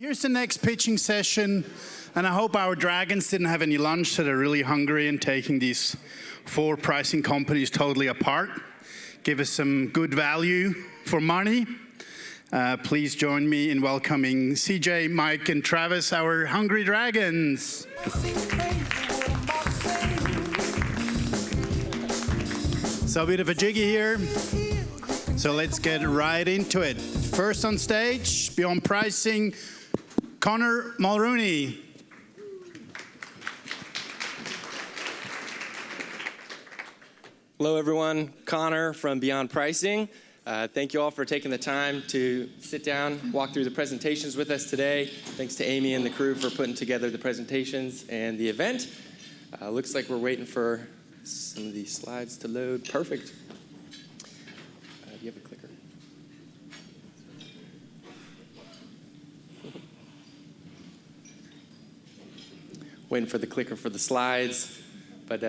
Here's the next pitching session, and I hope our dragons didn't have any lunch, so they're really hungry and taking these 4 pricing companies totally apart. Give us some good value for money. Please join me in welcoming CJ, Mike, and Travis, our hungry dragons. So a bit of a jiggy here. So let's get right into it. First on stage, Beyond Pricing, Connor Mulrooney. Hello, everyone. Connor from Beyond Pricing. Thank you all for taking the time to sit down, walk through the presentations with us today. Thanks to Amy and the crew for putting together the presentations and the event. Looks like we're waiting for some of these slides to load. Perfect. Do you have a clicker? Waiting for the clicker for the slides. But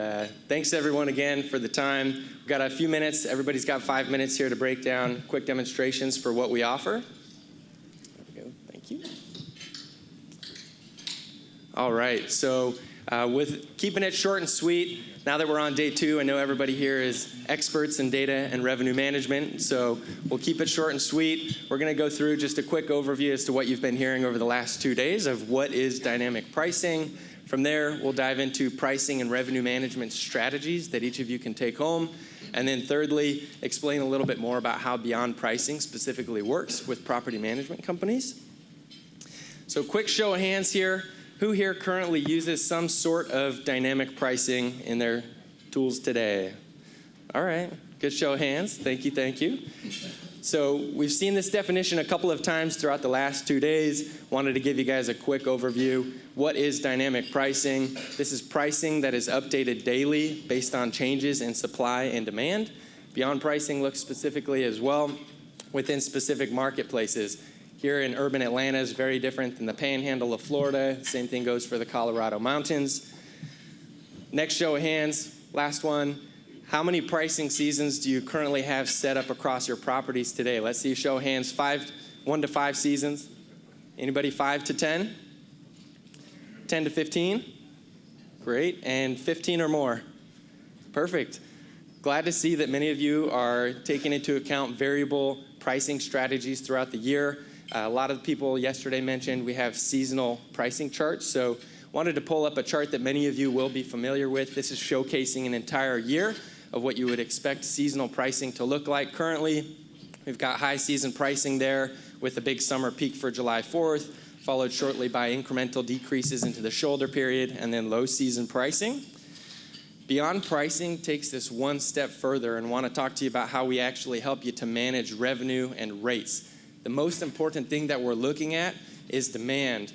thanks to everyone again for the time. We've got a few minutes. Everybody's got 5 minutes here to break down quick demonstrations for what we offer. There we go. Thank you. All right. So with keeping it short and sweet, now that we're on day 2, I know everybody here is experts in data and revenue management. So we'll keep it short and sweet. We're going to go through just a quick overview as to what you've been hearing over the last 2 days of what is dynamic pricing. From there, we'll dive into pricing and revenue management strategies that each of you can take home. And then thirdly, explain a little bit more about how Beyond Pricing specifically works with property management companies. So quick show of hands here. Who here currently uses some sort of dynamic pricing in their tools today? All right, good show of hands. Thank you, thank you. So we've seen this definition a couple of times throughout the last 2 days. Wanted to give you guys a quick overview. What is dynamic pricing? This is pricing that is updated daily based on changes in supply and demand. Beyond Pricing looks specifically as well within specific marketplaces. Here in urban Atlanta is very different than the panhandle of Florida. Same thing goes for the Colorado mountains. Next show of hands, last one. How many pricing seasons do you currently have set up across your properties today? Let's see, show of hands, 1 to 5 seasons. Anybody 5 to 10? 10 to 15? Great, and 15 or more? Perfect. Glad to see that many of you are taking into account variable pricing strategies throughout the year. A lot of people yesterday mentioned we have seasonal pricing charts, so wanted to pull up a chart that many of you will be familiar with. This is showcasing an entire year of what you would expect seasonal pricing to look like. Currently, we've got high season pricing there with a big summer peak for July 4th, followed shortly by incremental decreases into the shoulder period, and then low season pricing. Beyond Pricing takes this one step further and want to talk to you about how we actually help you to manage revenue and rates. The most important thing that we're looking at is demand.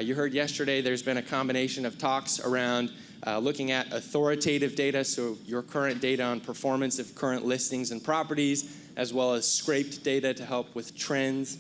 You heard yesterday there's been a combination of talks around looking at authoritative data, so your current data on performance of current listings and properties, as well as scraped data to help with trends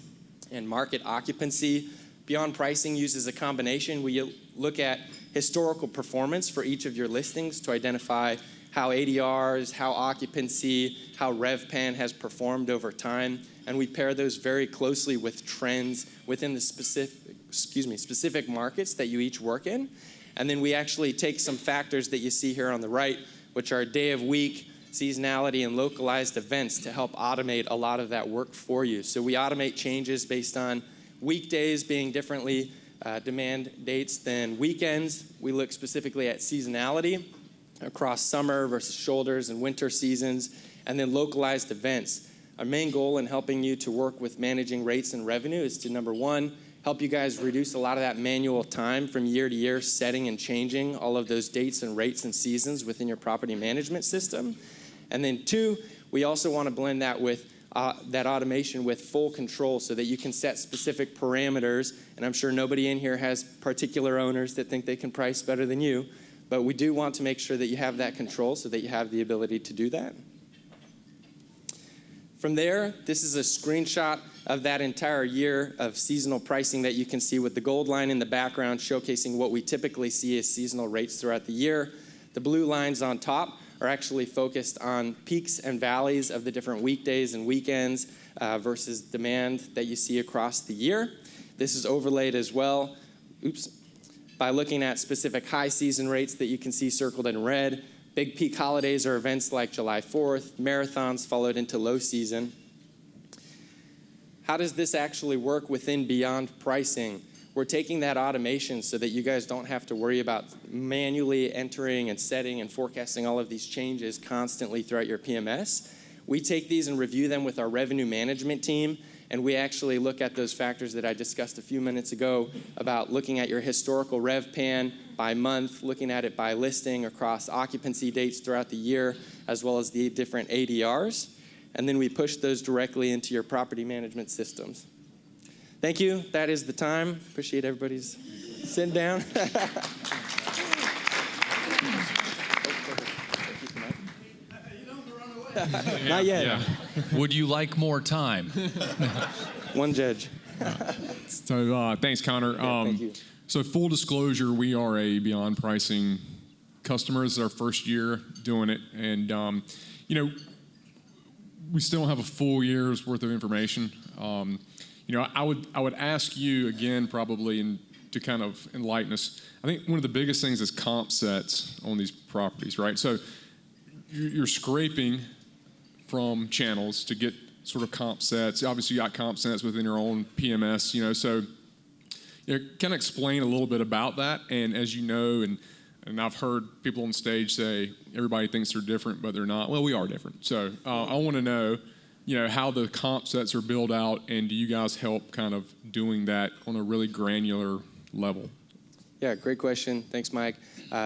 and market occupancy. Beyond Pricing uses a combination. We look at historical performance for each of your listings to identify how ADRs, how occupancy, how RevPAN has performed over time, and we pair those very closely with trends within the specific markets that you each work in. And then we actually take some factors that you see here on the right, which are day of week, seasonality, and localized events to help automate a lot of that work for you. So we automate changes based on weekdays being differently demand dates than weekends. We look specifically at seasonality across summer versus shoulders and winter seasons, and then localized events. Our main goal in helping you to work with managing rates and revenue is to, number one, help you guys reduce a lot of that manual time from year to year, setting and changing all of those dates and rates and seasons within your property management system. And then 2, we also want to blend that with that automation with full control so that you can set specific parameters. And I'm sure nobody in here has particular owners that think they can price better than you, but we do want to make sure that you have that control so that you have the ability to do that. From there, this is a screenshot of that entire year of seasonal pricing that you can see with the gold line in the background showcasing what we typically see as seasonal rates throughout the year. The blue lines on top are actually focused on peaks and valleys of the different weekdays and weekends versus demand that you see across the year. This is overlaid as well, by looking at specific high season rates that you can see circled in red. Big peak holidays are events like July 4th, marathons followed into low season. How does this actually work within Beyond Pricing? We're taking that automation so that you guys don't have to worry about manually entering and setting and forecasting all of these changes constantly throughout your PMS. We take these and review them with our revenue management team, and we actually look at those factors that I discussed a few minutes ago about looking at your historical rev pan by month, looking at it by listing across occupancy dates throughout the year, as well as the different ADRs. And then we push those directly into your property management systems. Thank you. That is the time. Appreciate everybody's sitting down. Not yet. Yeah. Would you like more time? One judge. So thanks, Connor. Thank you. So full disclosure, we are a Beyond Pricing customer. This is our first year doing it. And, we still don't have a full year's worth of information. I would ask you again, probably, and to kind of enlighten us. I think one of the biggest things is comp sets on these properties, right? So you're scraping from channels to get sort of comp sets. Obviously, you got comp sets within your own PMS, So, kind of explain a little bit about that. And as you know, and I've heard people on stage say everybody thinks they're different, but they're not. Well, we are different. So I want to know, how the comp sets are built out, and do you guys help kind of doing that on a really granular level? Yeah, great question. Thanks, Mike.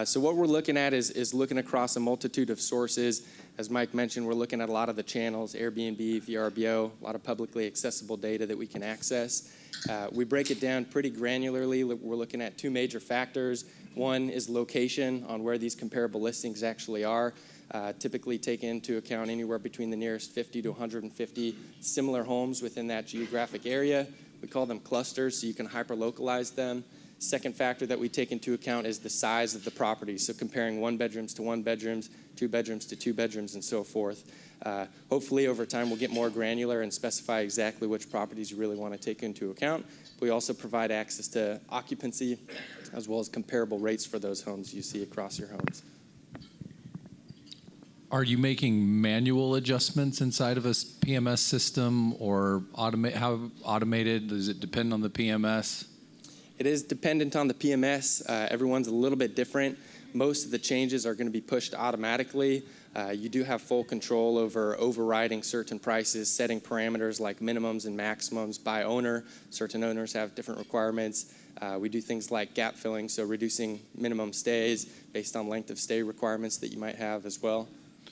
So what we're looking at is looking across a multitude of sources. As Mike mentioned, we're looking at a lot of the channels, Airbnb, VRBO, a lot of publicly accessible data that we can access. We break it down pretty granularly. We're looking at two major factors. One is location, on where these comparable listings actually are. Typically take into account anywhere between the nearest 50 to 150 similar homes within that geographic area. We call them clusters, so you can hyper-localize them. Second factor that we take into account is the size of the property, so comparing one bedrooms to one bedrooms, two bedrooms to two bedrooms, and so forth. Hopefully, over time, we'll get more granular and specify exactly which properties you really want to take into account. We also provide access to occupancy, as well as comparable rates for those homes you see across your homes. Are you making manual adjustments inside of a PMS system, or how automated? Does it depend on the PMS? It is dependent on the PMS. Everyone's a little bit different. Most of the changes are going to be pushed automatically. You do have full control over overriding certain prices, setting parameters like minimums and maximums by owner. Certain owners have different requirements. We do things like gap filling, so reducing minimum stays based on length of stay requirements that you might have as well.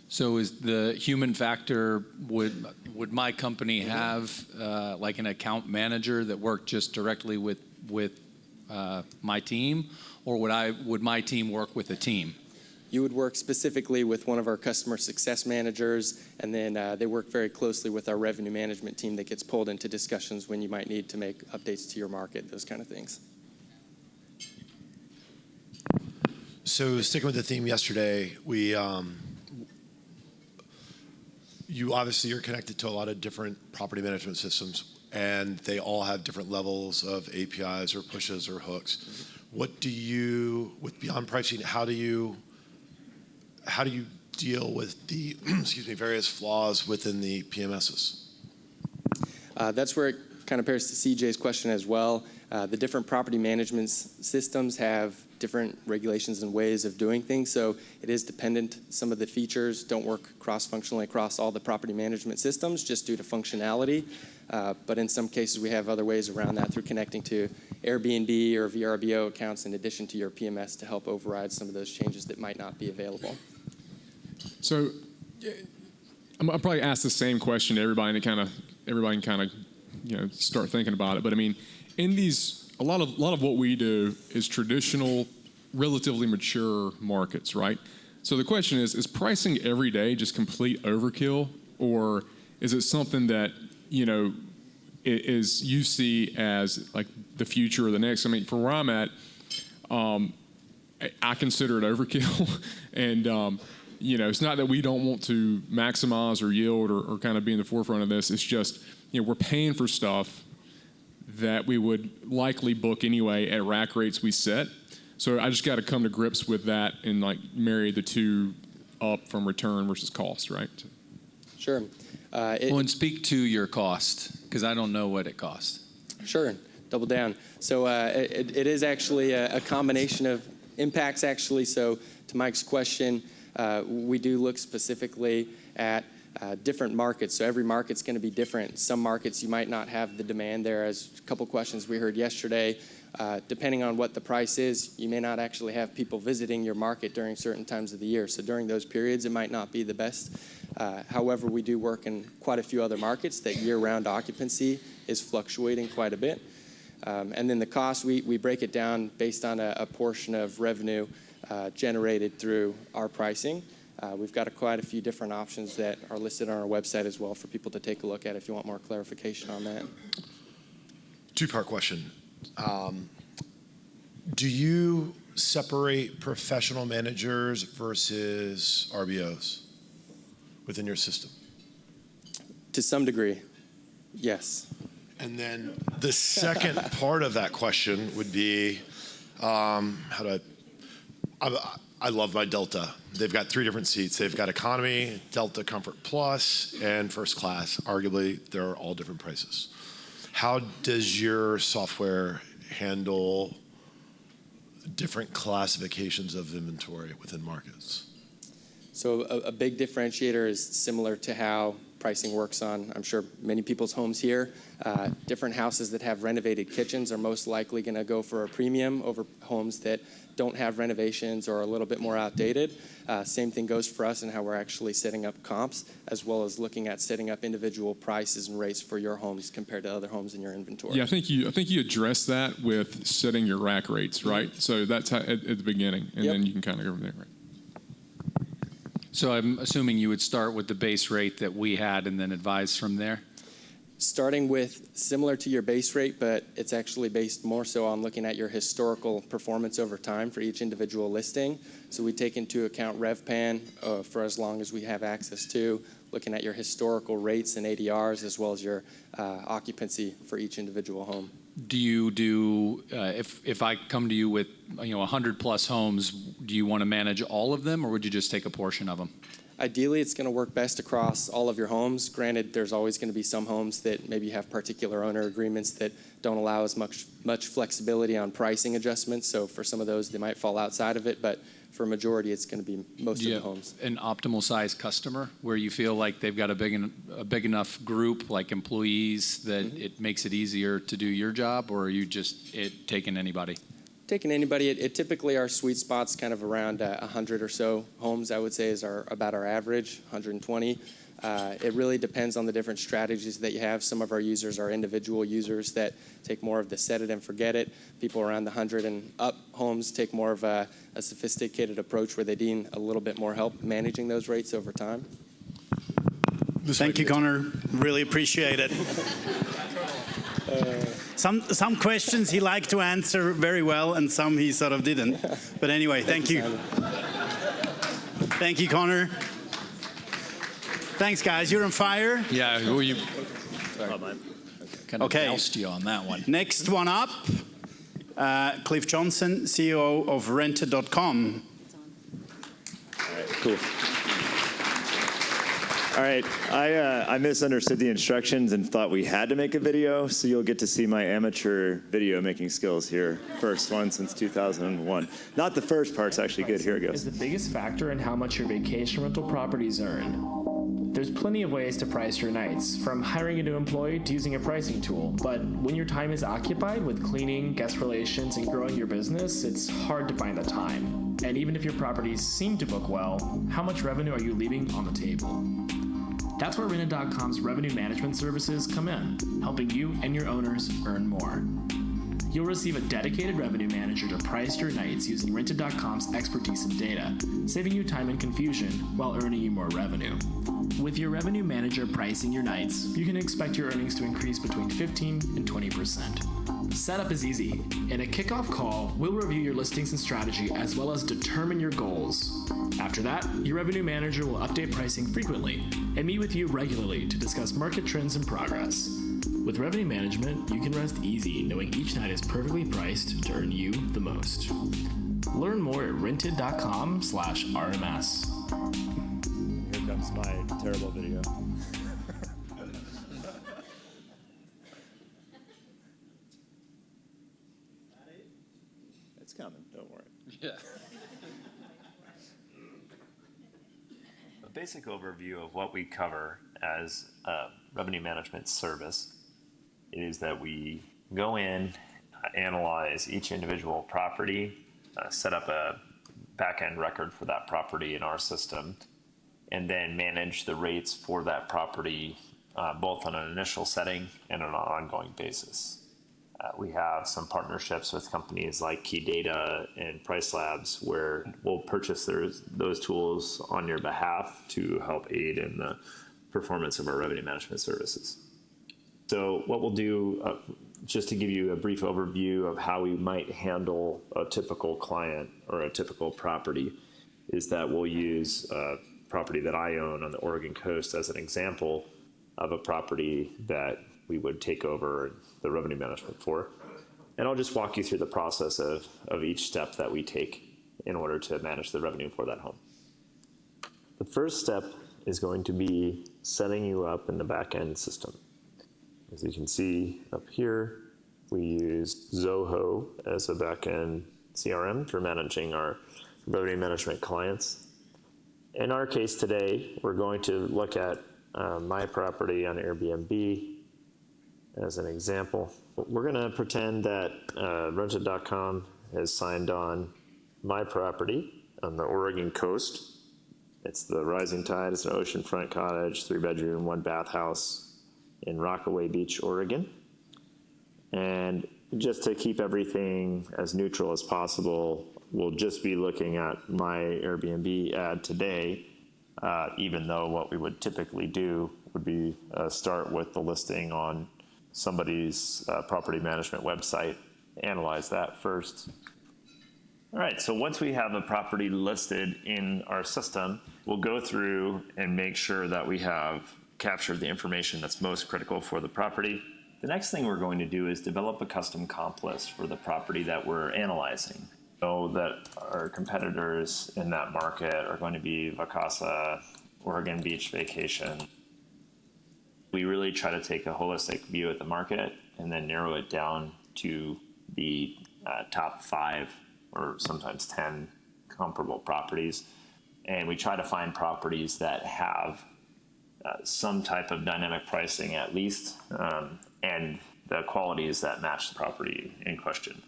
So is the human factor, would my company have like an account manager that worked just directly with my team, or would my team work with a team? You would work specifically with one of our customer success managers, and then they work very closely with our revenue management team that gets pulled into discussions when you might need to make updates to your market, those kind of things. So sticking with the theme yesterday, you obviously are connected to a lot of different property management systems, and they all have different levels of APIs or pushes or hooks. What do you, with Beyond Pricing, how do you deal with the various flaws within the PMSs? That's where it kind of pairs to CJ's question as well. The different property management systems have different regulations and ways of doing things, so it is dependent. Some of the features don't work cross-functionally across all the property management systems just due to functionality, but in some cases we have other ways around that through connecting to Airbnb or VRBO accounts in addition to your PMS to help override some of those changes that might not be available. So I'll probably ask the same question to everybody, and everybody can kind of start thinking about it. But I mean, in these, a lot of what we do is traditional, relatively mature markets, right? So the question is pricing every day just complete overkill, or is it something that is you see as like the future or the next? I mean, for where I'm at, I consider it overkill, and it's not that we don't want to maximize or yield or kind of be in the forefront of this. It's just we're paying for stuff that we would likely book anyway at rack rates we set. So I just got to come to grips with that and like marry the two up from return versus cost, right? Sure. And speak to your cost, because I don't know what it costs. Sure, double down. So it is actually a combination of impacts, actually. So to Mike's question, we do look specifically at different markets. So every market's going to be different. Some markets you might not have the demand there. As a couple questions we heard yesterday, depending on what the price is, you may not actually have people visiting your market during certain times of the year. So during those periods, it might not be the best. However, we do work in quite a few other markets that year-round occupancy is fluctuating quite a bit. And then the cost, we break it down based on a portion of revenue generated through our pricing. We've got quite a few different options that are listed on our website as well for people to take a look at if you want more clarification on that. Two-part question. Do you separate professional managers versus RBOs within your system? To some degree, yes. And then the second part of that question would be, I love my Delta. They've got 3 different seats. They've got economy, Delta Comfort Plus, and first class. Arguably, they're all different prices. How does your software handle different classifications of inventory within markets? So a big differentiator is similar to how pricing works on, I'm sure, many people's homes here. Different houses that have renovated kitchens are most likely going to go for a premium over homes that don't have renovations or are a little bit more outdated. Same thing goes for us in how we're actually setting up comps, as well as looking at setting up individual prices and rates for your homes compared to other homes in your inventory. Yeah, I think you address that with setting your rack rates, right? So that's how, at the beginning, and then you can kind of go from there, right? So I'm assuming you would start with the base rate that we had and then advise from there? Starting with similar to your base rate, but it's actually based more so on looking at your historical performance over time for each individual listing. So we take into account RevPan for as long as we have access to, looking at your historical rates and ADRs, as well as your occupancy for each individual home. Do you do, if I come to you with 100 plus homes, do you want to manage all of them, or would you just take a portion of them? Ideally, it's going to work best across all of your homes. Granted, there's always going to be some homes that maybe have particular owner agreements that don't allow as much flexibility on pricing adjustments. So for some of those, they might fall outside of it. But for a majority, it's going to be most of the homes. An optimal size customer where you feel like they've got a big enough group, like employees, that it makes it easier to do your job, or are you just taking anybody? Taking anybody, it typically our sweet spot's kind of around 100 or so homes, I would say, is about our average, 120. It really depends on the different strategies that you have. Some of our users are individual users that take more of the set it and forget it. People around the 100 and up homes take more of a sophisticated approach where they need a little bit more help managing those rates over time. Thank you, Connor. Really appreciate it. Some questions he liked to answer very well, and some he sort of didn't. But anyway, thank you. Thank you, Connor. Thanks, guys. You're on fire. Yeah. Who you? Kind of Okay. doused you on that one. Next one up, Cliff Johnson, CEO of Rented.com. All right, cool. All right, I misunderstood the instructions and thought we had to make a video, so you'll get to see my amateur video making skills here. First one since 2001. Not the first part's actually good. Here it goes. Is the biggest factor in how much your vacation rental properties earn. There's plenty of ways to price your nights, from hiring a new employee to using a pricing tool. But when your time is occupied with cleaning, guest relations, and growing your business, it's hard to find the time. And even if your properties seem to book well, how much revenue are you leaving on the table? That's where Rented.com's revenue management services come in, helping you and your owners earn more. You'll receive a dedicated revenue manager to price your nights using Rented.com's expertise and data, saving you time and confusion while earning you more revenue. With your revenue manager pricing your nights, you can expect your earnings to increase between 15 and 20%. Setup is easy. In a kickoff call, we'll review your listings and strategy as well as determine your goals. After that, your revenue manager will update pricing frequently and meet with you regularly to discuss market trends and progress. With revenue management, you can rest easy knowing each night is perfectly priced to earn you the most. Learn more at rented.com/RMS. Here comes my terrible video. It's coming, don't worry. Yeah. A basic overview of what we cover as a revenue management service is that we go in, analyze each individual property, set up a back-end record for that property in our system, and then manage the rates for that property both on an initial setting and on an ongoing basis. We have some partnerships with companies like Key Data and Pricelabs where we'll purchase those tools on your behalf to help aid in the performance of our revenue management services. So what we'll do, just to give you a brief overview of how we might handle a typical client or a typical property, is that we'll use a property that I own on the Oregon coast as an example of a property that we would take over the revenue management for. And I'll just walk you through the process of each step that we take in order to manage the revenue for that home. The first step is going to be setting you up in the back-end system. As you can see up here, we use Zoho as a back-end CRM for managing our revenue management clients. In our case today, we're going to look at my property on Airbnb as an example. We're going to pretend that rented.com has signed on my property on the Oregon coast. It's the Rising Tide. It's an oceanfront cottage, 3-bedroom, 1-bath house in Rockaway Beach, Oregon. And just to keep everything as neutral as possible, we'll just be looking at my Airbnb ad today, even though what we would typically do would be start with the listing on somebody's property management website, analyze that first. All right, so once we have a property listed in our system, we'll go through and make sure that we have captured the information that's most critical for the property. The next thing we're going to do is develop a custom comp list for the property that we're analyzing. Know that our competitors in that market are going to be Vacasa, Oregon Beach Vacation. We really try to take a holistic view at the market and then narrow it down to the top 5 or sometimes 10 comparable properties. And we try to find properties that have some type of dynamic pricing at least, and the qualities that match the property in question.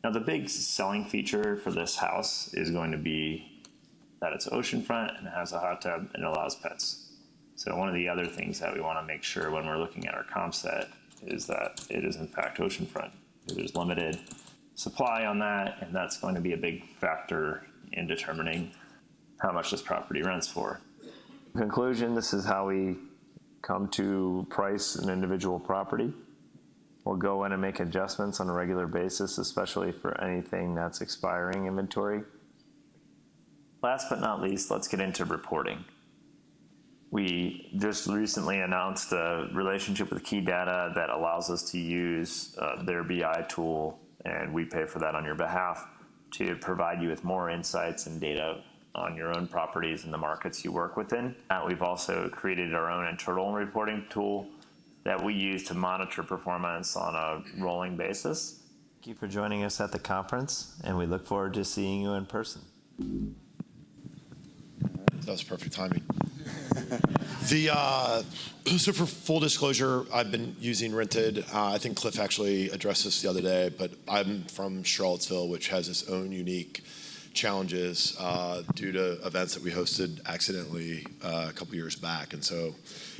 Now, the big selling feature for this house is going to be that it's oceanfront and it has a hot tub and it allows pets. So one of the other things that we want to make sure when we're looking at our comp set is that it is in fact oceanfront. There's limited supply on that, and that's going to be a big factor in determining how much this property rents for. In conclusion, this is how we come to price an individual property. We'll go in and make adjustments on a regular basis, especially for anything that's expiring inventory. Last but not least, let's get into reporting. We just recently announced a relationship with Key Data that allows us to use their BI tool, and we pay for that on your behalf, to provide you with more insights and data on your own properties and the markets you work within. We've also created our own internal reporting tool that we use to monitor performance on a rolling basis. Thank you for joining us at the conference, and we look forward to seeing you in person. That was perfect timing. So for full disclosure, I've been using Rented. I think Cliff actually addressed this the other day, but I'm from Charlottesville, which has its own unique challenges due to events that we hosted accidentally a couple years back. And so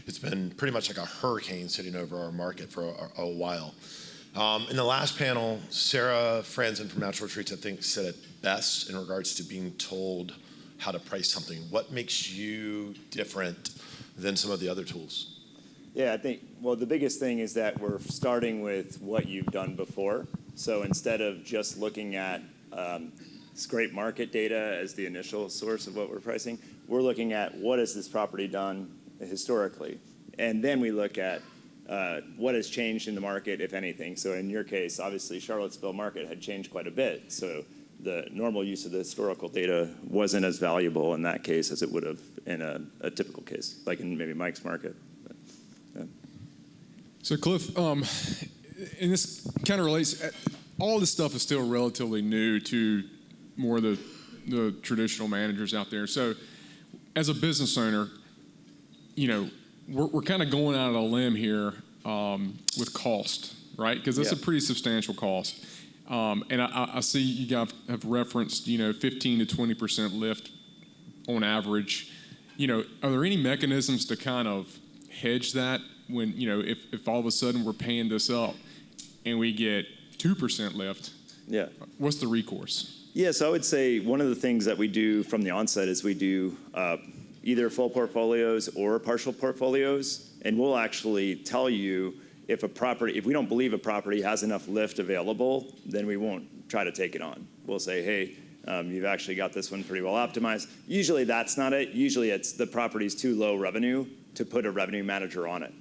it's been pretty much like a hurricane sitting over our market for a while. In the last panel, Sarah Franzen from Natural Retreats, I think, said it best in regards to being told how to price something. What makes you different than some of the other tools? Yeah, I think, well, the biggest thing is that we're starting with what you've done before. So instead of just looking at scrape market data as the initial source of what we're pricing, we're looking at what has this property done historically. And then we look at what has changed in the market, if anything. So in your case, obviously, Charlottesville market had changed quite a bit. So the normal use of the historical data wasn't as valuable in that case as it would have in a typical case, like in maybe Mike's market. But, yeah. So Cliff, and this kind of relates, all this stuff is still relatively new to more of the traditional managers out there. So as a business owner, we're kind of going out on a limb here with cost, right? Because that's a pretty substantial cost. And I see you guys have referenced, 15 to 20% lift on average. Are there any mechanisms to kind of hedge that when, if all of a sudden we're paying this up and we get 2% lift? Yeah. What's the recourse? Yeah, so I would say one of the things that we do from the onset is we do either full portfolios or partial portfolios, and we'll actually tell you if we don't believe a property has enough lift available, then we won't try to take it on. We'll say, hey, you've actually got this one pretty well optimized. Usually that's not it. Usually it's the property's too low revenue to put a revenue manager on it,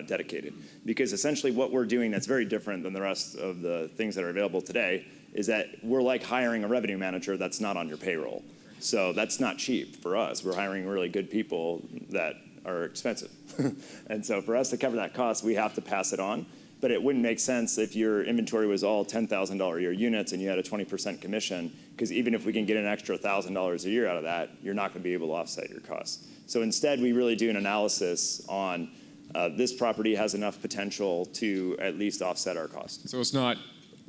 dedicated. Because essentially what we're doing that's very different than the rest of the things that are available today is that we're like hiring a revenue manager that's not on your payroll. So that's not cheap for us. We're hiring really good people that are expensive. And so for us to cover that cost, we have to pass it on. But it wouldn't make sense if your inventory was all $10,000 a year units and you had a 20% commission, because even if we can get an extra $1,000 a year out of that, you're not going to be able to offset your costs. So instead, we really do an analysis on this property has enough potential to at least offset our costs. So it's not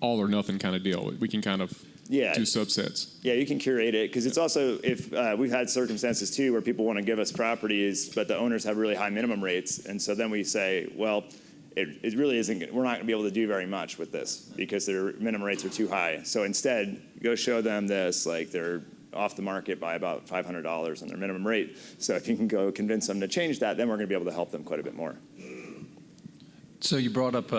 all or nothing kind of deal. We can kind of do subsets. Yeah, you can curate it, because it's also, if we've had circumstances too where people want to give us properties, but the owners have really high minimum rates, and so then we say, well, it really isn't, we're not going to be able to do very much with this because their minimum rates are too high. So instead, go show them this, like they're off the market by about $500 on their minimum rate. So if you can go convince them to change that, then we're going to be able to help them quite a bit more. So you brought up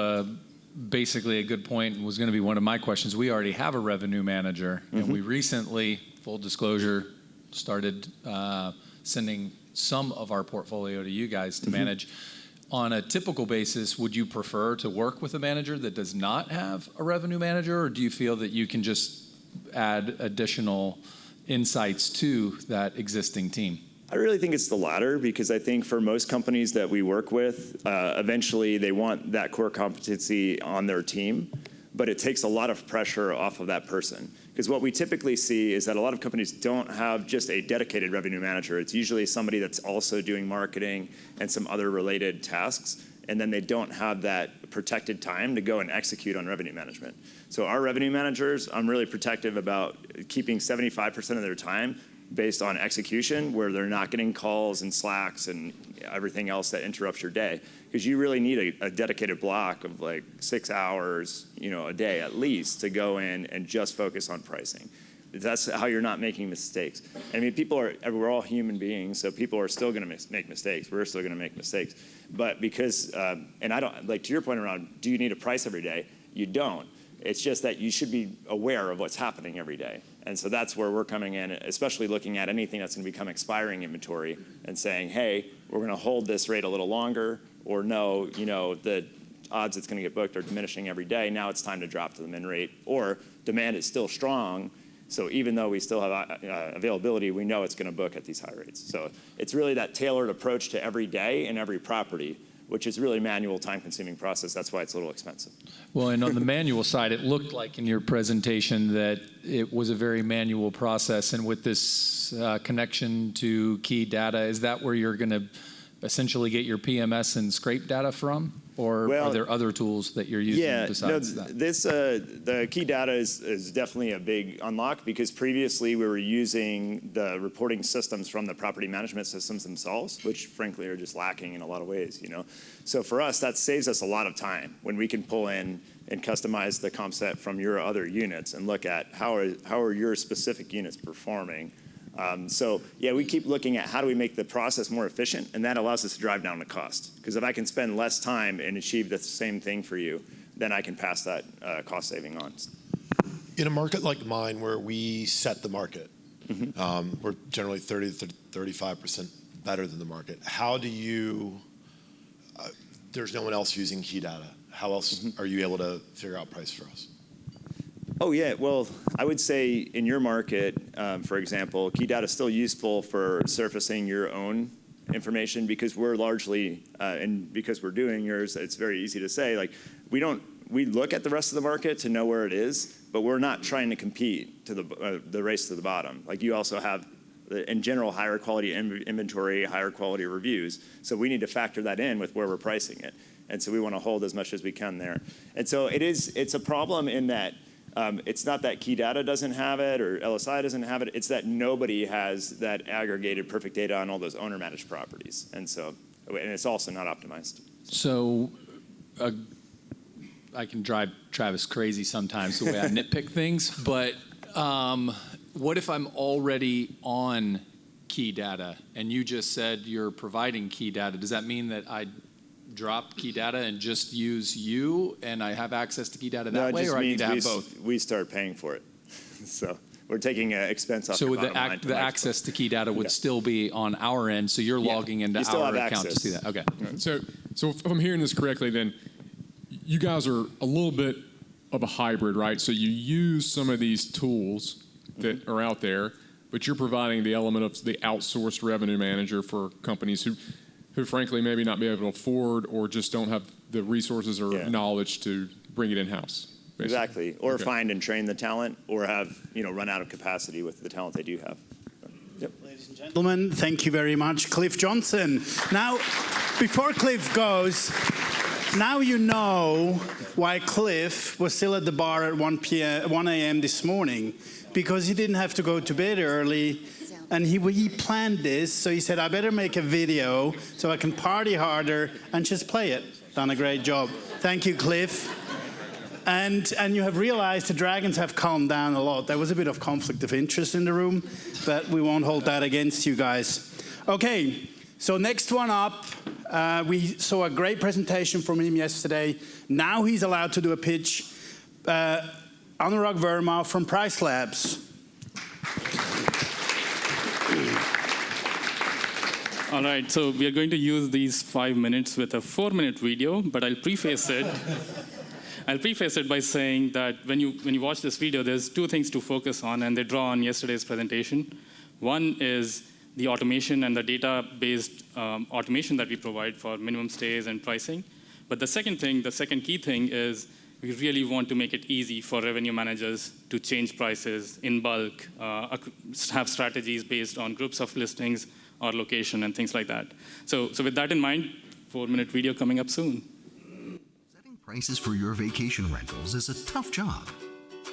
basically a good point, and was going to be one of my questions. We already have a revenue manager, and we recently, full disclosure, started sending some of our portfolio to you guys to manage. On a typical basis, would you prefer to work with a manager that does not have a revenue manager, or do you feel that you can just add additional insights to that existing team? I really think it's the latter, because I think for most companies that we work with, eventually they want that core competency on their team, but it takes a lot of pressure off of that person. Because what we typically see is that a lot of companies don't have just a dedicated revenue manager. It's usually somebody that's also doing marketing and some other related tasks, and then they don't have that protected time to go and execute on revenue management. So our revenue managers, I'm really protective about keeping 75% of their time based on execution, where they're not getting calls and slacks and everything else that interrupts your day. Because you really need a dedicated block of like 6 hours, a day at least, to go in and just focus on pricing. That's how you're not making mistakes. I mean, we're all human beings, so people are still going to make mistakes. We're still going to make mistakes. But because, and I don't, like to your point around, do you need a price every day? You don't. It's just that you should be aware of what's happening every day. And so that's where we're coming in, especially looking at anything that's going to become expiring inventory and saying, hey, we're going to hold this rate a little longer, or no, the odds it's going to get booked are diminishing every day. Now it's time to drop to the min rate, or demand is still strong. So even though we still have availability, we know it's going to book at these high rates. So it's really that tailored approach to every day and every property, which is really manual, time-consuming process. That's why it's a little expensive. Well, and on the manual side, it looked like in your presentation that it was a very manual process. And with this connection to key data, is that where you're going to essentially get your PMS and scrape data from? Or are there other tools that you're using besides that? The key data is definitely a big unlock, because previously we were using the reporting systems from the property management systems themselves, which frankly are just lacking in a lot of ways, So for us, that saves us a lot of time when we can pull in and customize the comp set from your other units and look at how are your specific units performing. We keep looking at how do we make the process more efficient, and that allows us to drive down the cost. Because if I can spend less time and achieve the same thing for you, then I can pass that cost saving on. In a market like mine, where we set the market, we're generally 30 to 35% better than the market. How do you there's no one else using key data. How else are you able to figure out price for us? Oh, yeah. Well, I would say in your market, for example, key data is still useful for surfacing your own information because we're largely, and because we're doing yours, it's very easy to say, like, we look at the rest of the market to know where it is, but we're not trying to compete to the race to the bottom. Like, you also have, in general, higher quality inventory, higher quality reviews. So we need to factor that in with where we're pricing it. And so we want to hold as much as we can there. And so it's a problem in that it's not that key data doesn't have it or LSI doesn't have it. It's that nobody has that aggregated perfect data on all those owner managed properties. And it's also not optimized. So I can drive Travis crazy sometimes the way I nitpick things, but what if I'm already on key data and you just said you're providing key data? Does that mean that I drop key data and just use you and I have access to key data that way, or I need to have both? We start paying for it. So we're taking an expense off your bottom line. So the access to key data would still be on our end, so you're logging into our account to see that. Okay. Right. So if I'm hearing this correctly, then you guys are a little bit of a hybrid, right? So you use some of these tools that are out there, but you're providing the element of the outsourced revenue manager for companies who frankly maybe not be able to afford or just don't have the resources or knowledge to bring it in-house. Basically. Exactly. Or find and train the talent, or have, run out of capacity with the talent they do have. Yep. Ladies and gentlemen, thank you very much, Cliff Johnson. Now, before Cliff goes, now you know why Cliff was still at the bar at 1 a.m. this morning, because he didn't have to go to bed early. And he planned this, so he said, I better make a video so I can party harder and just play it. Done a great job. Thank you, Cliff. And you have realized the dragons have calmed down a lot. There was a bit of conflict of interest in the room, but we won't hold that against you guys. Okay, so next one up, we saw a great presentation from him yesterday. Now he's allowed to do a pitch. Anurag Verma from Pricelabs. All right, so we are going to use these 5 minutes with a 4-minute video, but I'll preface it. I'll preface it by saying that when you watch this video, there's 2 things to focus on, and they draw on yesterday's presentation. One is the automation and the data-based automation that we provide for minimum stays and pricing. But the second key thing is we really want to make it easy for revenue managers to change prices in bulk, have strategies based on groups of listings or location and things like that. So with that in mind, 4-minute video coming up soon. Setting prices for your vacation rentals is a tough job.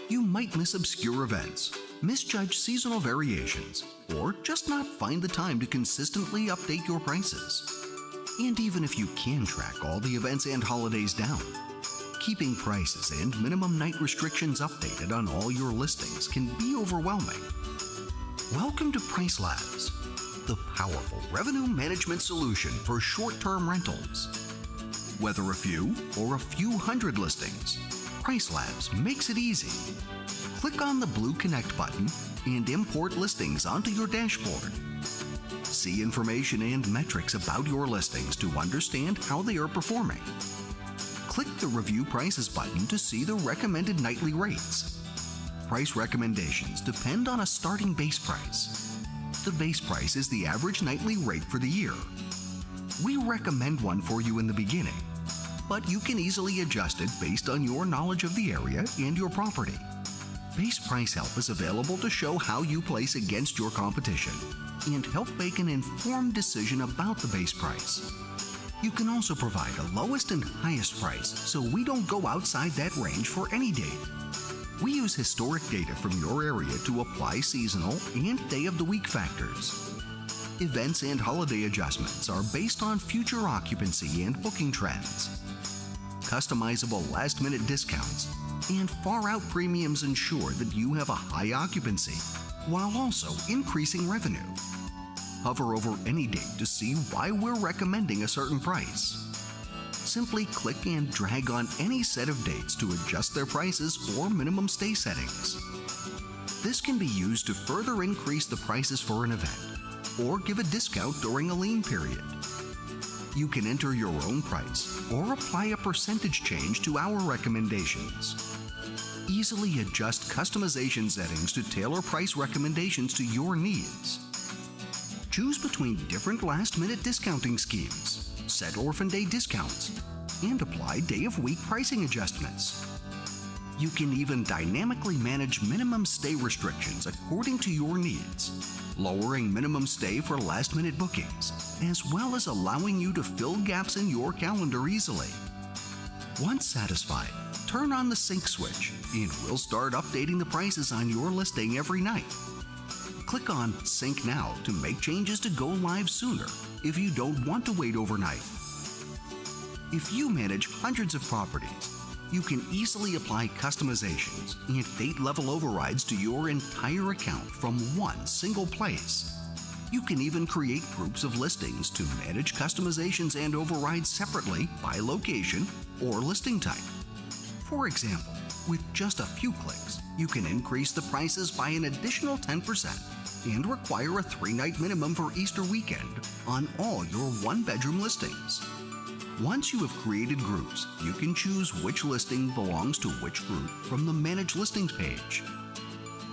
You might miss obscure events, misjudge seasonal variations, or just not find the time to consistently update your prices. And even if you can track all the events and holidays down, keeping prices and minimum night restrictions updated on all your listings can be overwhelming. Welcome to Pricelabs, the powerful revenue management solution for short-term rentals. Whether a few or a few hundred listings, Pricelabs makes it easy. Click on the blue Connect button and import listings onto your dashboard. See information and metrics about your listings to understand how they are performing. Click the Review Prices button to see the recommended nightly rates. Price recommendations depend on a starting base price. The base price is the average nightly rate for the year. We recommend one for you in the beginning, but you can easily adjust it based on your knowledge of the area and your property. Base price help is available to show how you place against your competition and help make an informed decision about the base price. You can also provide a lowest and highest price, so we don't go outside that range for any date. We use historic data from your area to apply seasonal and day-of-the-week factors. Events and holiday adjustments are based on future occupancy and booking trends. Customizable last-minute discounts and far-out premiums ensure that you have a high occupancy, while also increasing revenue. Hover over any date to see why we're recommending a certain price. Simply click and drag on any set of dates to adjust their prices or minimum stay settings. This can be used to further increase the prices for an event or give a discount during a lean period. You can enter your own price or apply a percentage change to our recommendations. Easily adjust customization settings to tailor price recommendations to your needs. Choose between different last-minute discounting schemes, set orphan day discounts, and apply day-of-week pricing adjustments. You can even dynamically manage minimum stay restrictions according to your needs, lowering minimum stay for last-minute bookings, as well as allowing you to fill gaps in your calendar easily. Once satisfied, turn on the sync switch, and we'll start updating the prices on your listing every night. Click on Sync Now to make changes to go live sooner if you don't want to wait overnight. If you manage hundreds of properties, you can easily apply customizations and date-level overrides to your entire account from one single place. You can even create groups of listings to manage customizations and overrides separately by location or listing type. For example, with just a few clicks, you can increase the prices by an additional 10% and require a 3-night minimum for Easter weekend on all your one-bedroom listings. Once you have created groups, you can choose which listing belongs to which group from the Manage Listings page.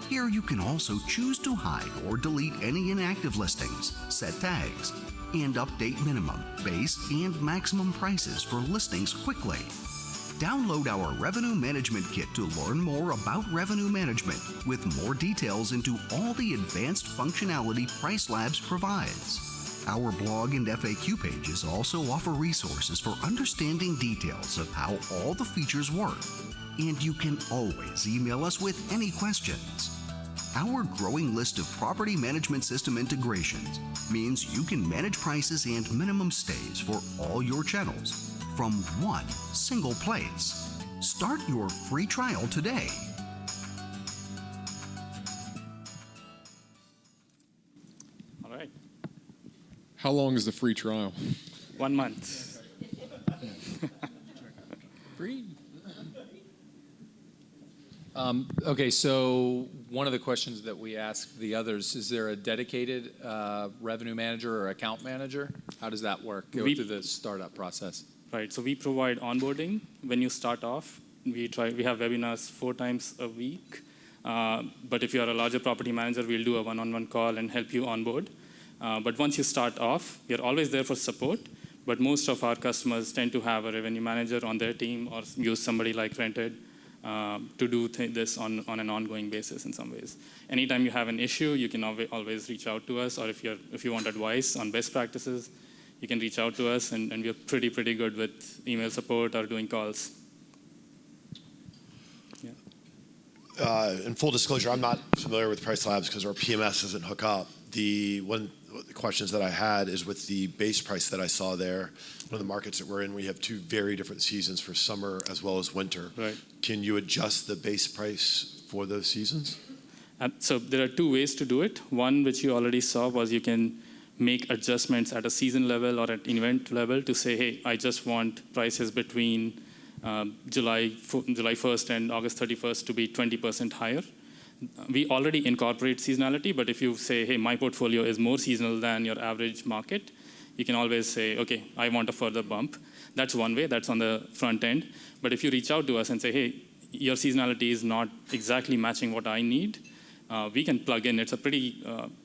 Here you can also choose to hide or delete any inactive listings, set tags, and update minimum, base, and maximum prices for listings quickly. Download our Revenue Management Kit to learn more about revenue management with more details into all the advanced functionality Pricelabs provides. Our blog and FAQ pages also offer resources for understanding details of how all the features work, and you can always email us with any questions. Our growing list of property management system integrations means you can manage prices and minimum stays for all your channels from one single place. Start your free trial today. All right. How long is the free trial? 1 month. Free. Okay, so one of the questions that we ask the others, is there a dedicated revenue manager or account manager? How does that work? Go through the startup process. Right, so we provide onboarding. When you start off, we have webinars 4 times a week. But if you're a larger property manager, we'll do a one-on-one call and help you onboard. But once you start off, you're always there for support. But most of our customers tend to have a revenue manager on their team or use somebody like Rented to do this on an ongoing basis in some ways. Anytime you have an issue, you can always reach out to us, or if you want advice on best practices, you can reach out to us, and we're pretty good with email support or doing calls. Yeah. In full disclosure, I'm not familiar with Pricelabs because our PMS doesn't hook up. One of the questions that I had is with the base price that I saw there. One of the markets that we're in, we have 2 very different seasons for summer as well as winter. Right. Can you adjust the base price for those seasons? So there are 2 ways to do it. One, which you already saw, was you can make adjustments at a season level or at event level to say, hey, I just want prices between July 1st and August 31st to be 20% higher. We already incorporate seasonality, but if you say, hey, my portfolio is more seasonal than your average market, you can always say, okay, I want a further bump. That's one way, that's on the front end. But if you reach out to us and say, hey, your seasonality is not exactly matching what I need, we can plug in. It's a pretty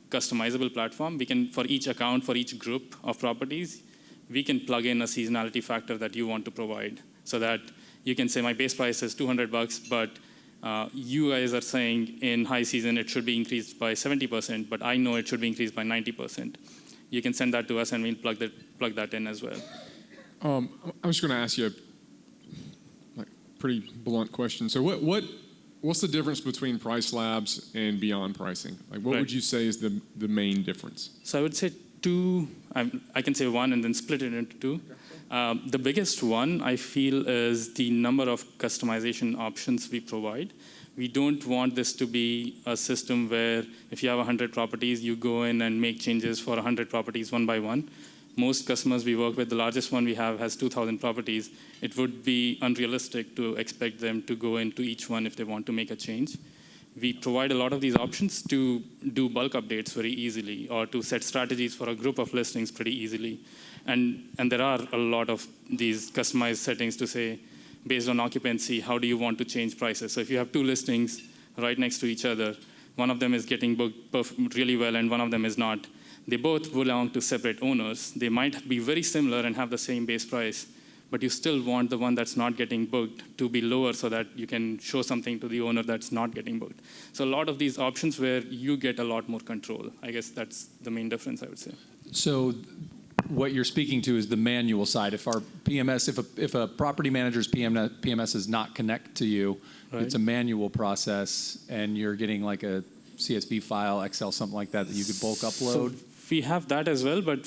customizable platform. We can, for each account, for each group of properties, we can plug in a seasonality factor that you want to provide so that you can say my base price is $200, but you guys are saying in high season it should be increased by 70%, but I know it should be increased by 90%. You can send that to us and we'll plug that in as well. I'm just going to ask you a pretty blunt question. So what's the difference between Pricelabs and Beyond Pricing? Like, what would you say is the main difference? So I would say 2. I can say 1 and then split it into 2. The biggest one, I feel, is the number of customization options we provide. We don't want this to be a system where if you have 100 properties, you go in and make changes for 100 properties one by one. Most customers we work with, the largest one we have has 2,000 properties. It would be unrealistic to expect them to go into each one if they want to make a change. we provide a lot of these options to do bulk updates very easily or to set strategies for a group of listings pretty easily. And there are a lot of these customized settings to say, based on occupancy, how do you want to change prices? So if you have two listings right next to each other, one of them is getting booked really well and one of them is not. They both belong to separate owners. They might be very similar and have the same base price, but you still want the one that's not getting booked to be lower so that you can show something to the owner that's not getting booked. So a lot of these options where you get a lot more control. I guess that's the main difference, I would say. So what you're speaking to is the manual side. If our PMS, if a property manager's PMS does not connect to you, right, it's a manual process, and you're getting like a CSV file, Excel, something like that you could bulk upload. So we have that as well, but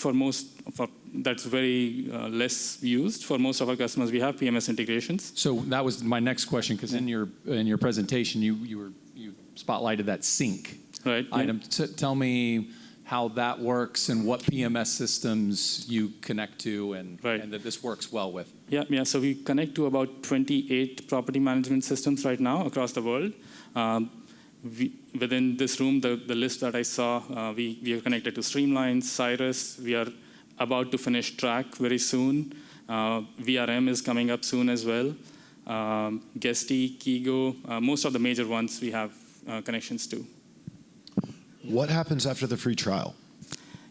that's very less used. For most of our customers, we have PMS integrations. So that was my next question, because in your presentation, you spotlighted that sync item. Tell me how that works and what PMS systems you connect to and that this works well with. Yeah. So we connect to about 28 property management systems right now across the world. Within this room, the list that I saw, we are connected to Streamline, Cyrus. We are about to finish Track very soon. VRM is coming up soon as well. Guesty, Kigo, most of the major ones we have connections to. What happens after the free trial?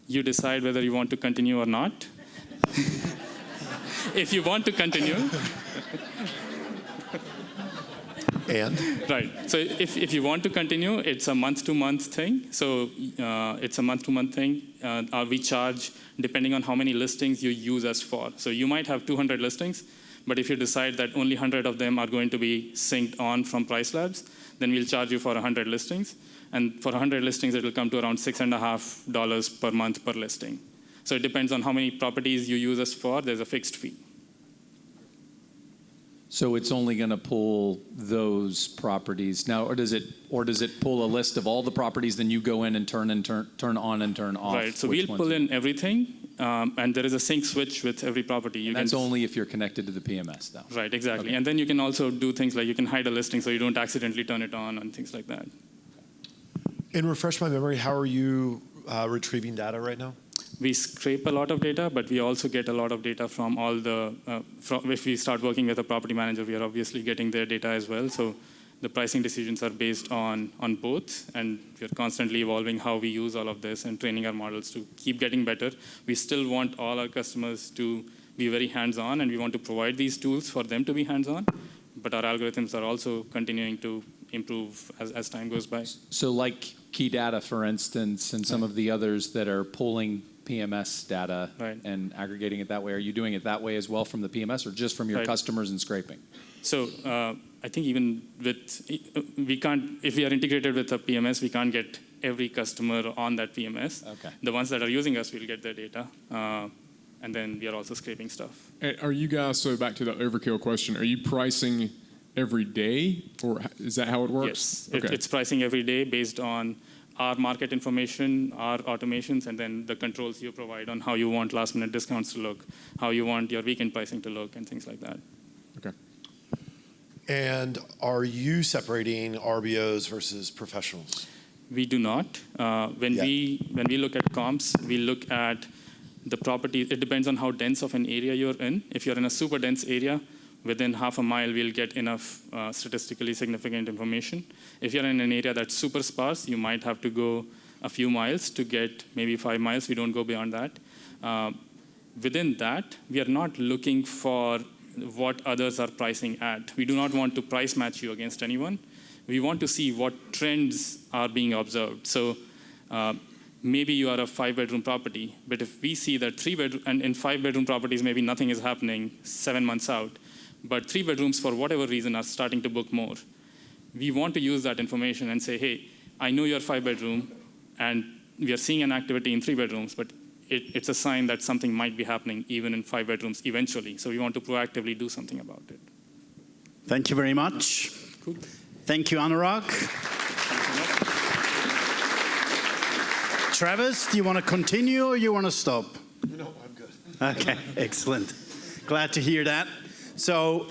You decide whether you want to continue or not. If you want to continue. And? Right. So if you want to continue, it's a month-to-month thing. So it's a month-to-month thing. We charge depending on how many listings you use us for. So you might have 200 listings, but if you decide that only 100 of them are going to be synced on from Pricelabs, then we'll charge you for 100 listings. And for 100 listings, it will come to around $6.50 per month per listing. So it depends on how many properties you use us for. There's a fixed fee. So it's only going to pull those properties now, or does it pull a list of all the properties? Then you go in and turn on and turn off. Right. So we'll pull in everything, and there is a sync switch with every property. That's only if you're connected to the PMS, though. Right. Exactly. Okay. And then you can also do things like you can hide a listing so you don't accidentally turn it on and things like that. And refresh my memory, how are you retrieving data right now? We scrape a lot of data, but we also get a lot of data from all the, if we start working with a property manager, we are obviously getting their data as well. So the pricing decisions are based on both, and we're constantly evolving how we use all of this and training our models to keep getting better. We still want all our customers to be very hands-on, and we want to provide these tools for them to be hands-on, but our algorithms are also continuing to improve as time goes by. So like Key Data, for instance, and some of the others that are pulling PMS data and aggregating it that way, are you doing it that way as well from the PMS, or just from your customers and scraping? So I think even with, we can't, if we are integrated with a PMS, we can't get every customer on that PMS. Okay. The ones that are using us will get their data. And then we are also scraping stuff. Are you guys, so back to the overkill question, are you pricing every day, or is that how it works? Yes, it's pricing every day based on our market information, our automations, and then the controls you provide on how you want last-minute discounts to look, how you want your weekend pricing to look, and things like that. Okay. And are you separating RBOs versus professionals? We do not. When we look at comps, we look at the property. It depends on how dense of an area you're in. If you're in a super dense area, within half a mile, we'll get enough statistically significant information. If you're in an area that's super sparse, you might have to go a few miles to get maybe 5 miles. We don't go beyond that. Within that, we are not looking for what others are pricing at. We do not want to price match you against anyone. We want to see what trends are being observed. So maybe you are a 5-bedroom property, but if we see that 3-bedroom, and in 5-bedroom properties, maybe nothing is happening 7 months out, but 3 bedrooms, for whatever reason, are starting to book more. We want to use that information and say, hey, I know you're 5-bedroom, and we are seeing an activity in 3 bedrooms, but it's a sign that something might be happening even in 5 bedrooms eventually. So we want to proactively do something about it. Thank you very much. Cool. Thank you, Anurag. Travis, do you want to continue or you want to stop? No, I'm good. Okay, excellent. Glad to hear that. So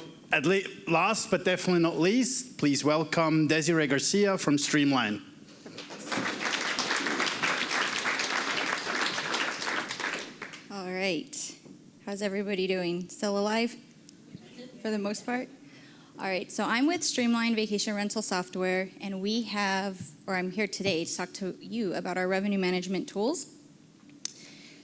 last but definitely not least, please welcome Desiree Garcia from Streamline. All right. How's everybody doing? Still alive? For the most part? All right, so I'm with Streamline Vacation Rental Software, and I'm here today to talk to you about our revenue management tools.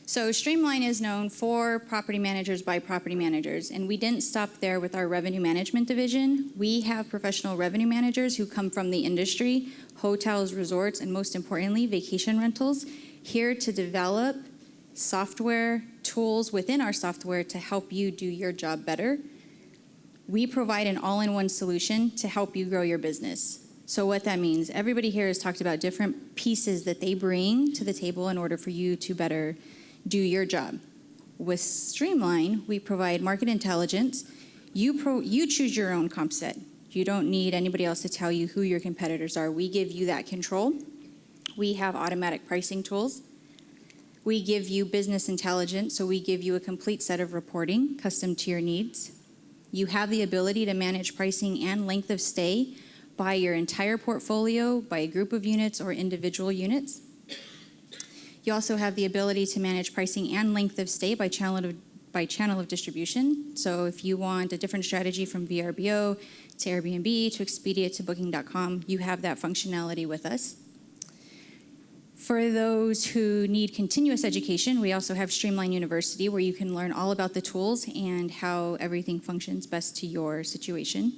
So Streamline is known for property managers by property managers, and we didn't stop there with our revenue management division. We have professional revenue managers who come from the industry, hotels, resorts, and most importantly, vacation rentals, here to develop software tools within our software to help you do your job better. We provide an all-in-one solution to help you grow your business. So what that means, everybody here has talked about different pieces that they bring to the table in order for you to better do your job. With Streamline, we provide market intelligence. You choose your own comp set. You don't need anybody else to tell you who your competitors are. We give you that control. We have automatic pricing tools. We give you business intelligence, so we give you a complete set of reporting custom to your needs. You have the ability to manage pricing and length of stay by your entire portfolio, by a group of units or individual units. You also have the ability to manage pricing and length of stay by channel of distribution. So if you want a different strategy from VRBO to Airbnb to Expedia to Booking.com, you have that functionality with us. For those who need continuous education, we also have Streamline University, where you can learn all about the tools and how everything functions best to your situation.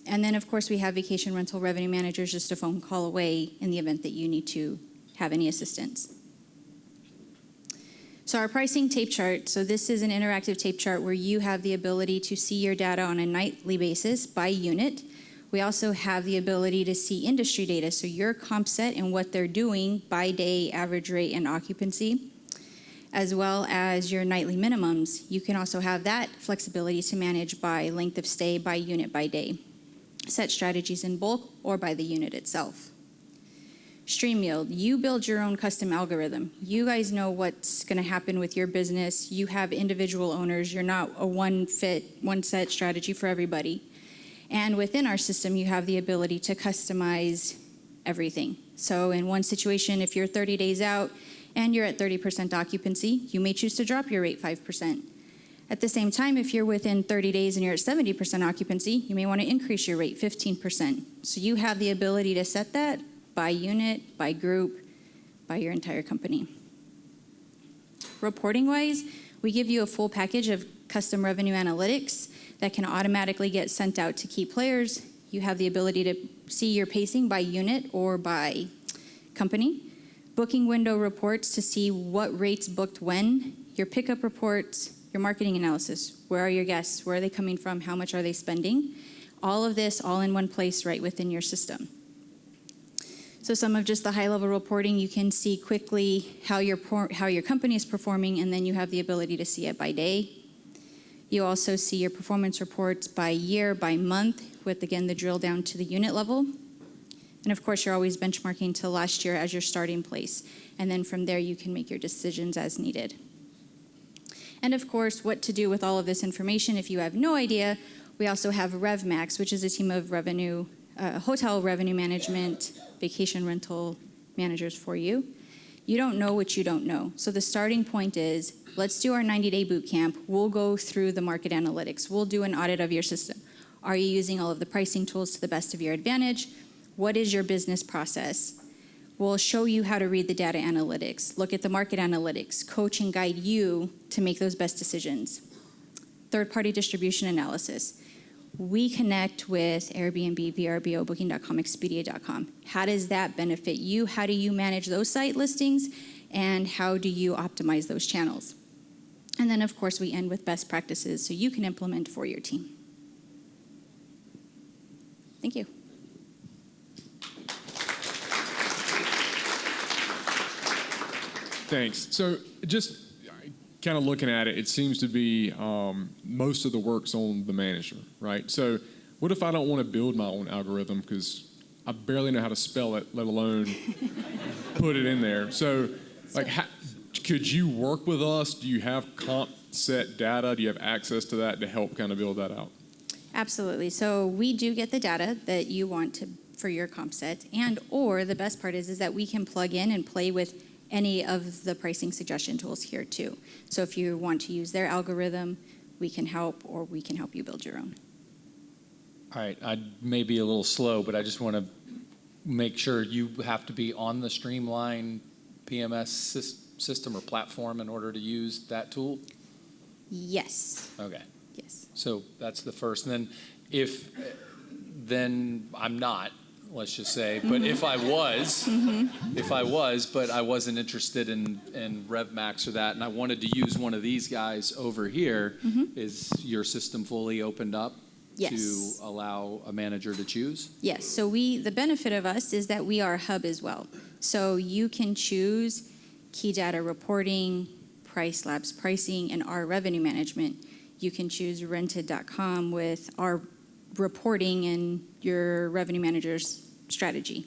And then, of course, we have vacation rental revenue managers just a phone call away in the event that you need to have any assistance. So our pricing tape chart, so this is an interactive tape chart where you have the ability to see your data on a nightly basis by unit. We also have the ability to see industry data, so your comp set and what they're doing by day, average rate, and occupancy, as well as your nightly minimums. You can also have that flexibility to manage by length of stay, by unit, by day. Set strategies in bulk or by the unit itself. Stream Yield, you build your own custom algorithm. You guys know what's going to happen with your business. You have individual owners. You're not a one set strategy for everybody. And within our system, you have the ability to customize everything. So in one situation, if you're 30 days out and you're at 30% occupancy, you may choose to drop your rate 5%. At the same time, if you're within 30 days and you're at 70% occupancy, you may want to increase your rate 15%. So you have the ability to set that by unit, by group, by your entire company. Reporting-wise, we give you a full package of custom revenue analytics that can automatically get sent out to key players. You have the ability to see your pacing by unit or by company. Booking window reports to see what rates booked when. Your pickup reports, your marketing analysis. Where are your guests? Where are they coming from? How much are they spending? All of this all in one place right within your system. So some of just the high-level reporting, you can see quickly how your company is performing, and then you have the ability to see it by day. You also see your performance reports by year, by month, with, again, the drill down to the unit level. And of course, you're always benchmarking to last year as your starting place. And then from there, you can make your decisions as needed. And of course, what to do with all of this information if you have no idea. We also have RevMax, which is a team of hotel revenue management, vacation rental managers for you. You don't know what you don't know. So the starting point is, let's do our 90-day boot camp. We'll go through the market analytics. We'll do an audit of your system. Are you using all of the pricing tools to the best of your advantage? What is your business process? We'll show you how to read the data analytics, look at the market analytics, coach and guide you to make those best decisions. Third-party distribution analysis. We connect with Airbnb, VRBO, Booking.com, Expedia.com. How does that benefit you? How do you manage those site listings? And how do you optimize those channels? And then, of course, we end with best practices so you can implement for your team. Thank you. Thanks. So just kind of looking at it, it seems to be most of the work's on the manager, right? So what if I don't want to build my own algorithm because I barely know how to spell it, let alone put it in there? So like, could you work with us? Do you have comp set data? Do you have access to that to help kind of build that out? Absolutely. So we do get the data that you want for your comp set, and or the best part is that we can plug in and play with any of the pricing suggestion tools here too. So if you want to use their algorithm, we can help, or we can help you build your own. All right, I may be a little slow, but I just want to make sure you have to be on the Streamline PMS system or platform in order to use that tool? Yes. Okay. Yes. So that's the first. And then I'm not, let's just say, but if I was, but I wasn't interested in RevMax or that, and I wanted to use one of these guys over here, is your system fully opened up? Yes. To allow a manager to choose? Yes, so the benefit of us is that we are a hub as well. So you can choose key data reporting, Pricelabs pricing, and our revenue management. You can choose rented.com with our reporting and your revenue manager's strategy.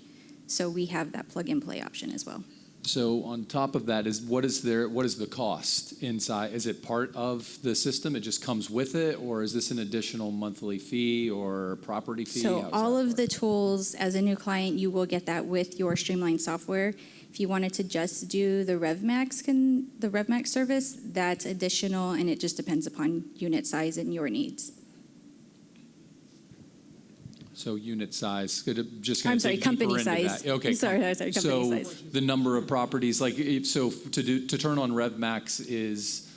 So we have that plug and play option as well. So on top of that, what is the cost inside? Is it part of the system? It just comes with it, or is this an additional monthly fee or property fee? So all of the tools, as a new client, you will get that with your Streamline software. If you wanted to just do the RevMax service, that's additional, and it just depends upon unit size and your needs. So unit size, I'm sorry, company size. Okay. Sorry, company size. So the number of properties, to turn on RevMax is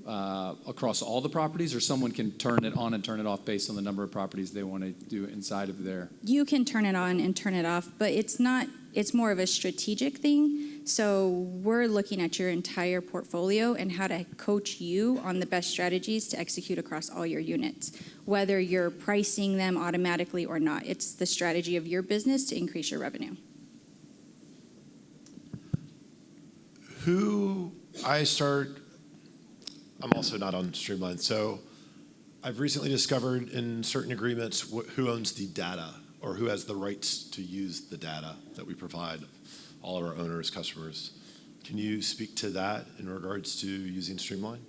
across all the properties, or someone can turn it on and turn it off based on the number of properties they want to do inside of there? You can turn it on and turn it off, but it's more of a strategic thing. So we're looking at your entire portfolio and how to coach you on the best strategies to execute across all your units, whether you're pricing them automatically or not. It's the strategy of your business to increase your revenue. I'm also not on Streamline, so I've recently discovered in certain agreements who owns the data or who has the rights to use the data that we provide all of our owners, customers. Can you speak to that in regards to using Streamline?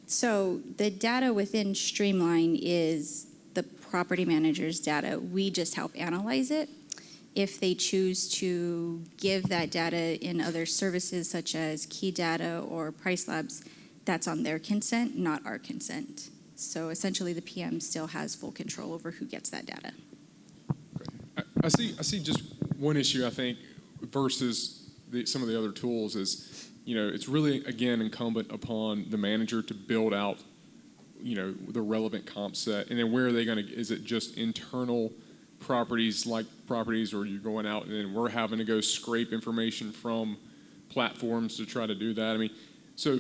So the data within Streamline is the property manager's data. We just help analyze it. If they choose to give that data in other services such as key data or Pricelabs, that's on their consent, not our consent. So essentially the PM still has full control over who gets that data. I see just one issue, I think, versus some of the other tools is, it's really, again, incumbent upon the manager to build out, the relevant comp set. And then where are they going to, is it just internal properties, or you're going out and then we're having to go scrape information from platforms to try to do that? I mean, so,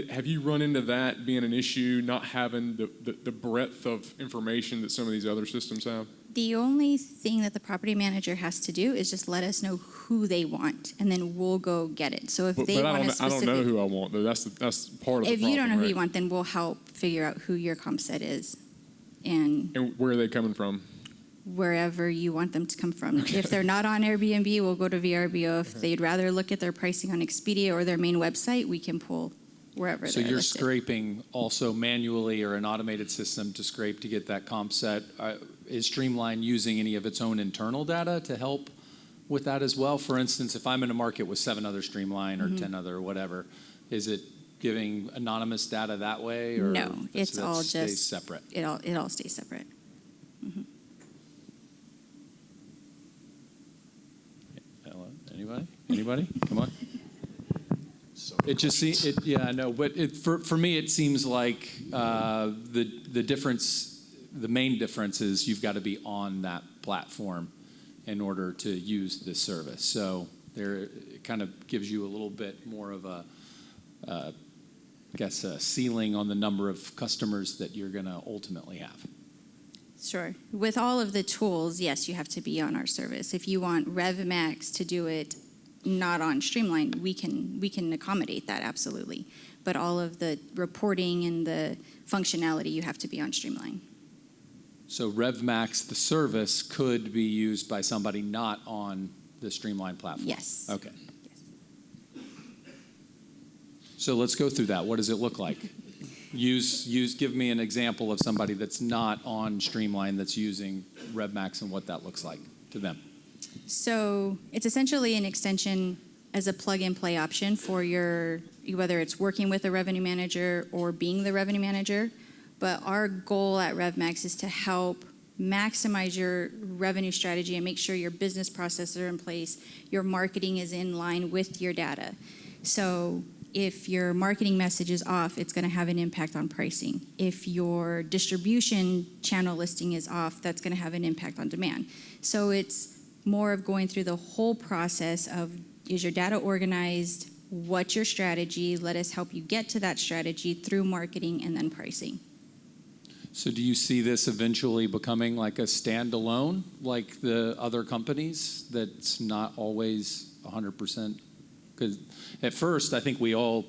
have you run into that being an issue, not having the breadth of information that some of these other systems have? The only thing that the property manager has to do is just let us know who they want, and then we'll go get it. So if they want a specific, I don't know who I want, though. That's part of the problem. If you don't know who you want, then we'll help figure out who your comp set is, and where are they coming from? Wherever you want them to come from. Okay. If they're not on Airbnb, we'll go to VRBO. If they'd rather look at their pricing on Expedia or their main website, we can pull wherever. So you're scraping also manually or an automated system to scrape to get that comp set. Is Streamline using any of its own internal data to help with that as well? For instance, if I'm in a market with 7 other Streamline or 10 other whatever, is it giving anonymous data that way? Or no, it's all stays just separate. It all stays separate. Mm-hmm. Anybody? Come on. It just seems, yeah, I know, but for me, it seems like the difference, the main difference is you've got to be on that platform in order to use this service. So it kind of gives you a little bit more of a ceiling on the number of customers that you're going to ultimately have. Sure. With all of the tools, yes, you have to be on our service. If you want RevMax to do it not on Streamline, we can accommodate that, absolutely. But all of the reporting and the functionality, you have to be on Streamline. So RevMax, the service, could be used by somebody not on the Streamline platform? Yes. Okay. Yes. So let's go through that. What does it look like? Give me an example of somebody that's not on Streamline that's using RevMax and what that looks like to them. So it's essentially an extension as a plug-and-play option for whether it's working with a revenue manager or being the revenue manager. But our goal at RevMax is to help maximize your revenue strategy and make sure your business processes are in place, your marketing is in line with your data. So if your marketing message is off, it's going to have an impact on pricing. If your distribution channel listing is off, that's going to have an impact on demand. So it's more of going through the whole process of, is your data organized? What's your strategy? Let us help you get to that strategy through marketing and then pricing. So do you see this eventually becoming like a standalone, like the other companies, that's not always 100%? Because at first, I think we all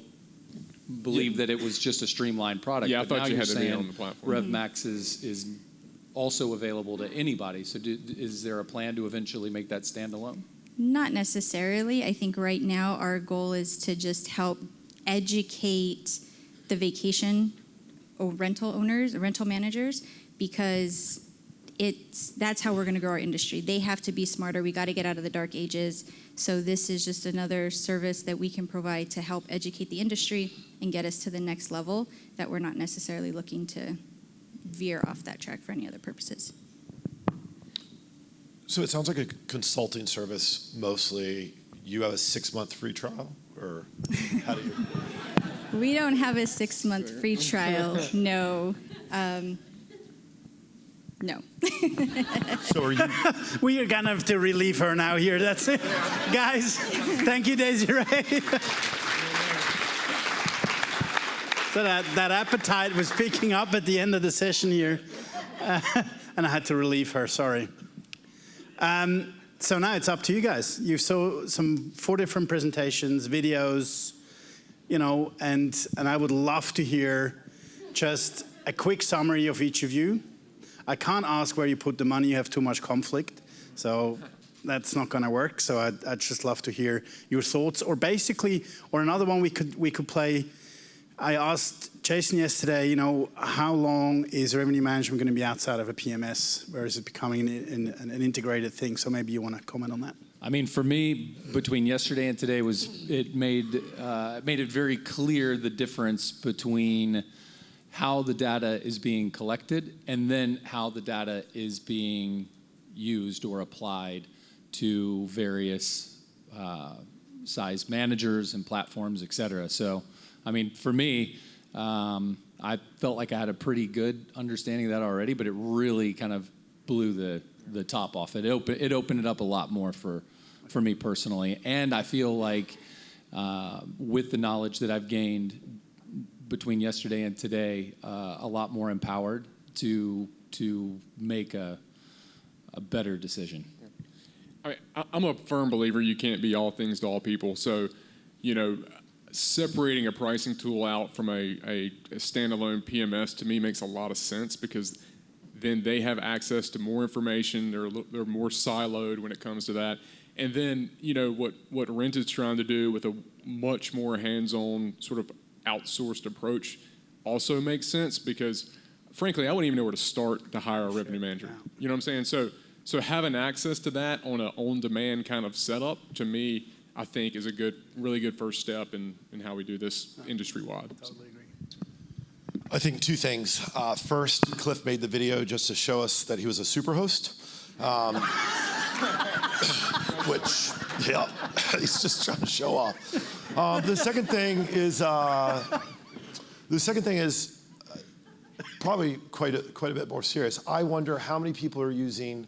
believed that it was just a Streamline product. Yeah, I but thought now you you're had to be saying on the platform. RevMax is also available to anybody. So is there a plan to eventually make that standalone? Not necessarily. I think right now our goal is to just help educate the vacation or rental owners, rental managers, because that's how we're going to grow our industry. They have to be smarter. We got to get out of the dark ages. So this is just another service that we can provide to help educate the industry and get us to the next level that we're not necessarily looking to veer off that track for any other purposes. So it sounds like a consulting service mostly. You have a 6-month free trial, or how do you? We don't have a 6-month free trial. No. No. So are you? We are gonna have to relieve her now here. That's it. Guys, thank you, Desiree. So that appetite was picking up at the end of the session here. And I had to relieve her, sorry. So now it's up to you guys. You saw 4 different presentations, videos, and I would love to hear just a quick summary of each of you. I can't ask where you put the money, you have too much conflict, so that's not gonna work. So I'd just love to hear your thoughts, or another one we could play. I asked Jason yesterday, how long is revenue management going to be outside of a PMS? Where is it becoming an integrated thing? So maybe you want to comment on that. I mean, for me, between yesterday and today, it made it very clear the difference between how the data is being collected and then how the data is being used or applied to various size managers and platforms, et cetera. So, I mean, for me, I felt like I had a pretty good understanding of that already, but it really kind of blew the top off. It opened it up a lot more for me personally. And I feel like with the knowledge that I've gained between yesterday and today, a lot more empowered to make a better decision. I mean, I'm a firm believer you can't be all things to all people. So, separating a pricing tool out from a standalone PMS to me makes a lot of sense, because then they have access to more information. They're more siloed when it comes to that. And then, what Rent is trying to do with a much more hands-on sort of outsourced approach also makes sense, because frankly, I wouldn't even know where to start to hire a revenue manager. You know what I'm saying? So having access to that on an on-demand kind of setup, to me, I think is a really good first step in how we do this industry-wide. Totally agree. I think 2 things. First, Cliff made the video just to show us that he was a super host. Which, yeah, he's just trying to show off. The second thing is probably quite a bit more serious. I wonder how many people are using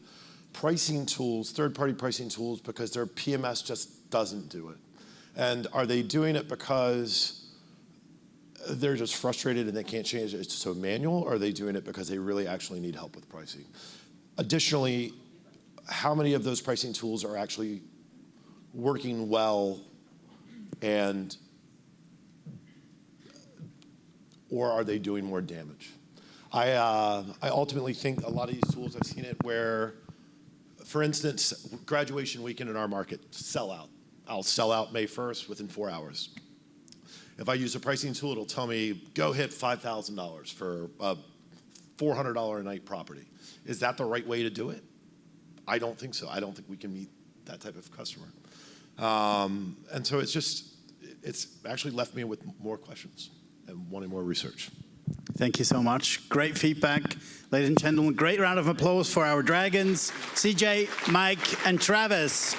pricing tools, third-party pricing tools, because their PMS just doesn't do it. And are they doing it because they're just frustrated and they can't change it, it's so manual, or are they doing it because they really actually need help with pricing? Additionally, how many of those pricing tools are actually working well, or are they doing more damage? I ultimately think a lot of these tools, I've seen it where, for instance, graduation weekend in our market, sell out. I'll sell out May 1st within 4 hours. If I use a pricing tool, it'll tell me, go hit $5,000 for a $400 a night property. Is that the right way to do it? I don't think so. I don't think we can meet that type of customer. And so it's actually left me with more questions and wanting more research. Thank you so much. Great feedback. Ladies and gentlemen, great round of applause for our dragons, CJ, Mike, and Travis.